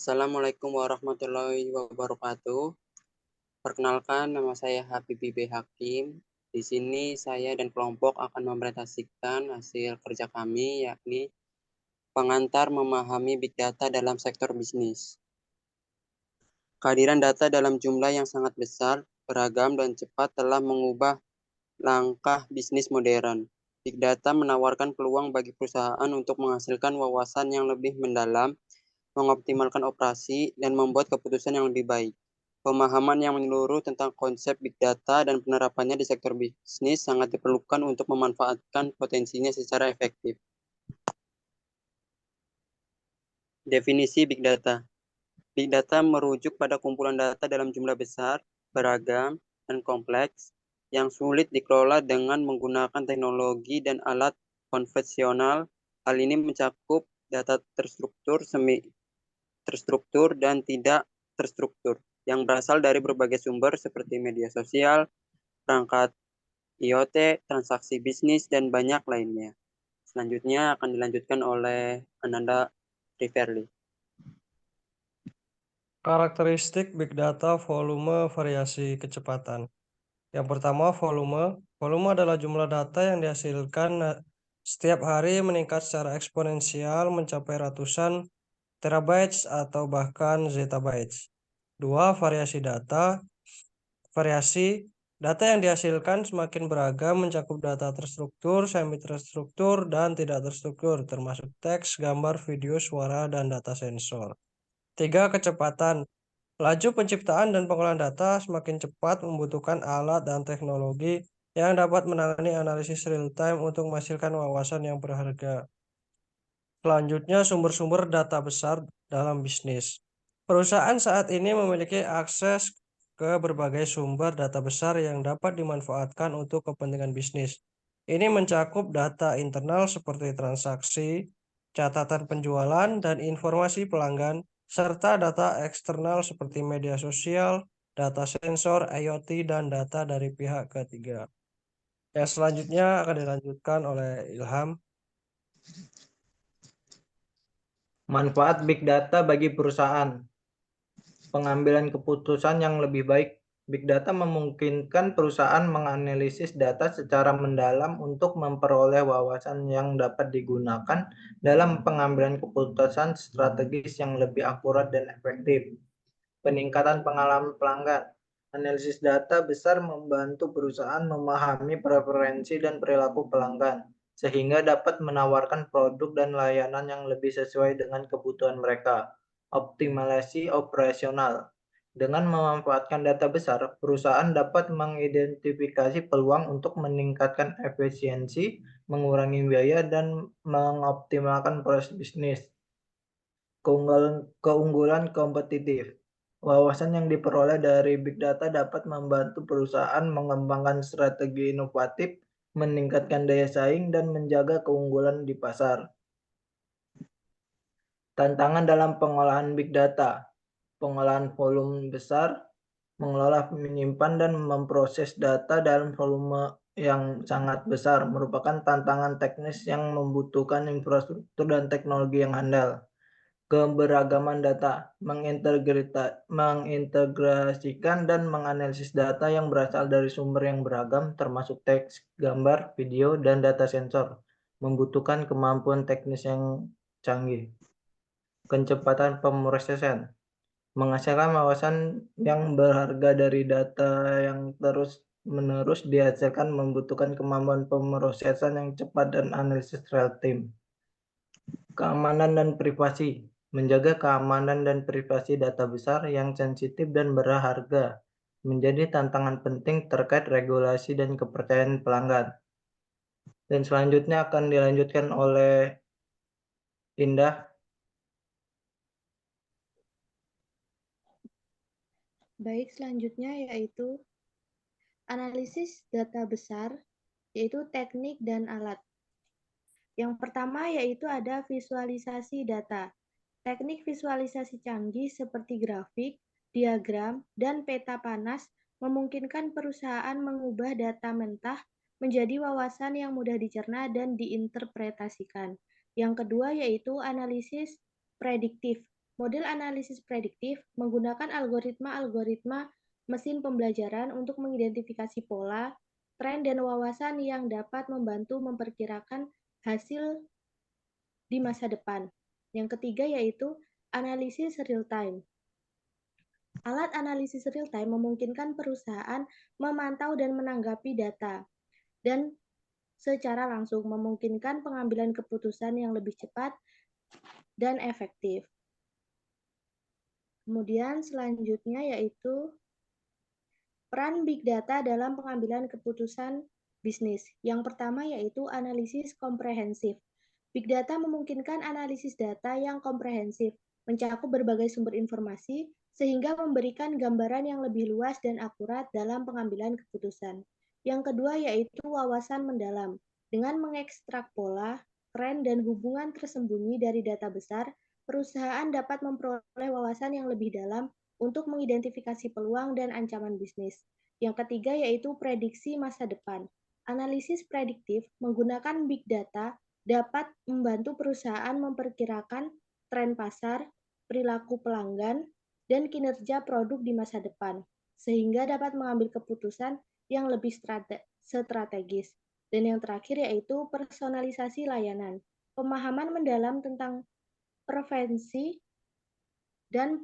Assalamualaikum warahmatullahi wabarakatuh. Perkenalkan, nama saya Habibie B. Hakim. Di sini saya dan kelompok akan mempresentasikan hasil kerja kami, yakni pengantar memahami Big Data dalam sektor bisnis. Kehadiran data dalam jumlah yang sangat besar, beragam, dan cepat telah mengubah langkah bisnis modern. Big Data menawarkan peluang bagi perusahaan untuk menghasilkan wawasan yang lebih mendalam, mengoptimalkan operasi, dan membuat keputusan yang lebih baik. Pemahaman yang menyeluruh tentang konsep Big Data dan penerapannya di sektor bisnis sangat diperlukan untuk memanfaatkan potensinya secara efektif. Definisi Big Data. Big Data merujuk pada kumpulan data dalam jumlah besar, beragam, dan kompleks yang sulit dikelola dengan menggunakan teknologi dan alat konvensional. Hal ini mencakup data terstruktur, semi terstruktur, dan tidak terstruktur yang berasal dari berbagai sumber seperti media sosial, perangkat IoT, transaksi bisnis, dan banyak lainnya. Selanjutnya akan dilanjutkan oleh Ananda Riverly. Karakteristik Big Data, volume, variasi, kecepatan. Yang pertama, volume. Volume adalah jumlah data yang dihasilkan setiap hari meningkat secara eksponensial mencapai ratusan terabytes atau bahkan zettabytes. Dua, variasi data. Variasi data yang dihasilkan semakin beragam mencakup data terstruktur, semi-terstruktur, dan tidak terstruktur, termasuk teks, gambar, video, suara, dan data sensor. Tiga, kecepatan. Laju penciptaan dan pengolahan data semakin cepat membutuhkan alat dan teknologi yang dapat menangani analisis real-time untuk menghasilkan wawasan yang berharga. Selanjutnya, sumber-sumber data besar dalam bisnis. Perusahaan saat ini memiliki akses ke berbagai sumber data besar yang dapat dimanfaatkan untuk kepentingan bisnis. Ini mencakup data internal seperti transaksi, catatan penjualan, dan informasi pelanggan, serta data eksternal seperti media sosial, data sensor, IoT, dan data dari pihak ketiga. Yang selanjutnya akan dilanjutkan oleh Ilham. Manfaat Big Data bagi perusahaan. Pengambilan keputusan yang lebih baik. Big Data memungkinkan perusahaan menganalisis data secara mendalam untuk memperoleh wawasan yang dapat digunakan dalam pengambilan keputusan strategis yang lebih akurat dan efektif. Peningkatan pengalaman pelanggan. Analisis data besar membantu perusahaan memahami preferensi dan perilaku pelanggan, sehingga dapat menawarkan produk dan layanan yang lebih sesuai dengan kebutuhan mereka. Optimalisasi operasional. Dengan memanfaatkan data besar, perusahaan dapat mengidentifikasi peluang untuk meningkatkan efisiensi, mengurangi biaya, dan mengoptimalkan proses bisnis. Keunggulan kompetitif. Wawasan yang diperoleh dari Big Data dapat membantu perusahaan mengembangkan strategi inovatif, meningkatkan daya saing, dan menjaga keunggulan di pasar. Tantangan dalam pengolahan Big Data. Pengolahan volume besar, mengelola, menyimpan, dan memproses data dalam volume yang sangat besar merupakan tantangan teknis yang membutuhkan infrastruktur dan teknologi yang handal. Keberagaman data, mengintegrasikan dan menganalisis data yang berasal dari sumber yang beragam termasuk teks, gambar, video, dan data sensor, membutuhkan kemampuan teknis yang canggih. Kecepatan pemrosesan, menghasilkan wawasan yang berharga dari data yang terus-menerus dihasilkan membutuhkan kemampuan pemrosesan yang cepat dan analisis real-time. Keamanan dan privasi. Menjaga keamanan dan privasi data besar yang sensitif dan berharga menjadi tantangan penting terkait regulasi dan kepercayaan pelanggan. Dan selanjutnya akan dilanjutkan oleh Indah. Baik, selanjutnya yaitu analisis data besar, yaitu teknik dan alat. Yang pertama yaitu ada visualisasi data. Teknik visualisasi canggih seperti grafik, diagram, dan peta panas memungkinkan perusahaan mengubah data mentah menjadi wawasan yang mudah dicerna dan diinterpretasikan. Yang kedua yaitu analisis prediktif, Model analisis prediktif menggunakan algoritma-algoritma mesin pembelajaran untuk mengidentifikasi pola, tren, dan wawasan yang dapat membantu memperkirakan hasil di masa depan. Yang ketiga yaitu analisis real-time. Alat analisis real-time memungkinkan perusahaan memantau dan menanggapi data dan secara langsung memungkinkan pengambilan keputusan yang lebih cepat dan efektif. Kemudian selanjutnya yaitu peran Big Data dalam pengambilan keputusan bisnis. Yang pertama yaitu analisis komprehensif. Big Data memungkinkan analisis data yang komprehensif, mencakup berbagai sumber informasi, sehingga memberikan gambaran yang lebih luas dan akurat dalam pengambilan keputusan. Yang kedua yaitu wawasan mendalam. Dengan mengekstrak pola, tren, dan hubungan tersembunyi dari data besar, perusahaan dapat memperoleh wawasan yang lebih dalam untuk mengidentifikasi peluang dan ancaman bisnis. Yang ketiga yaitu prediksi masa depan. Analisis prediktif menggunakan big data dapat membantu perusahaan memperkirakan tren pasar, perilaku pelanggan, dan kinerja produk di masa depan, sehingga dapat mengambil keputusan yang lebih strategis. Dan yang terakhir yaitu personalisasi layanan. Pemahaman mendalam tentang preferensi dan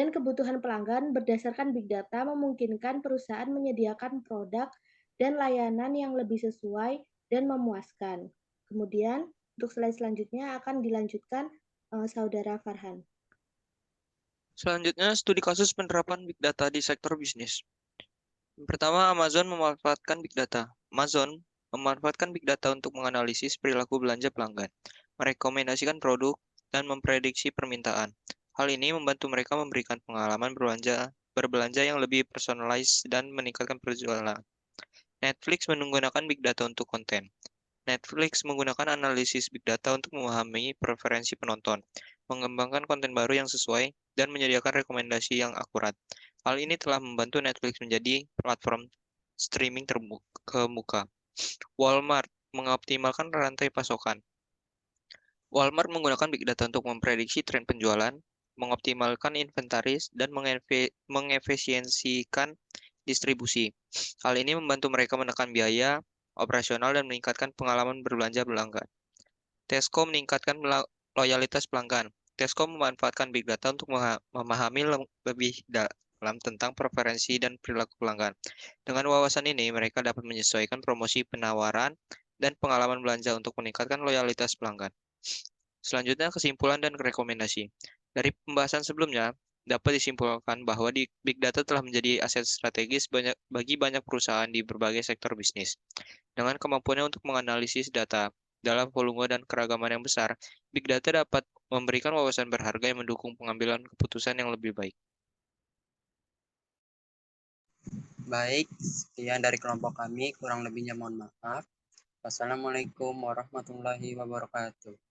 kebutuhan pelanggan berdasarkan big data memungkinkan perusahaan menyediakan produk dan layanan yang lebih sesuai dan memuaskan. Kemudian, untuk slide selanjutnya akan dilanjutkan Saudara Farhan. Selanjutnya, studi kasus penerapan Big Data di sektor bisnis. Yang pertama, Amazon memanfaatkan Big Data. Amazon memanfaatkan Big Data untuk menganalisis perilaku belanja pelanggan, merekomendasikan produk, dan memprediksi permintaan. Hal ini membantu mereka memberikan pengalaman berbelanja yang lebih personalized dan meningkatkan penjualan. Netflix menggunakan Big Data untuk konten. Netflix menggunakan analisis Big Data untuk memahami preferensi penonton, mengembangkan konten baru yang sesuai, dan menyediakan rekomendasi yang akurat. Hal ini telah membantu Netflix menjadi platform streaming terkemuka. Walmart mengoptimalkan rantai pasokan. Walmart menggunakan Big Data untuk memprediksi tren penjualan, mengoptimalkan inventaris, dan mengefisiensikan distribusi. Hal ini membantu mereka menekan biaya operasional dan meningkatkan pengalaman berbelanja pelanggan. Tesco meningkatkan loyalitas pelanggan. Tesco memanfaatkan Big Data untuk memahami lebih dalam tentang preferensi dan perilaku pelanggan. Dengan wawasan ini, mereka dapat menyesuaikan promosi penawaran dan pengalaman belanja untuk meningkatkan loyalitas pelanggan. Selanjutnya, kesimpulan dan rekomendasi. Dari pembahasan sebelumnya, dapat disimpulkan bahwa Big Data telah menjadi aset strategis bagi banyak perusahaan di berbagai sektor bisnis. Dengan kemampuannya untuk menganalisis data dalam volume dan keragaman yang besar, Big Data dapat memberikan wawasan berharga yang mendukung pengambilan keputusan yang lebih baik. Baik, sekian dari kelompok kami. Kurang lebihnya mohon maaf. Wassalamualaikum warahmatullahi wabarakatuh.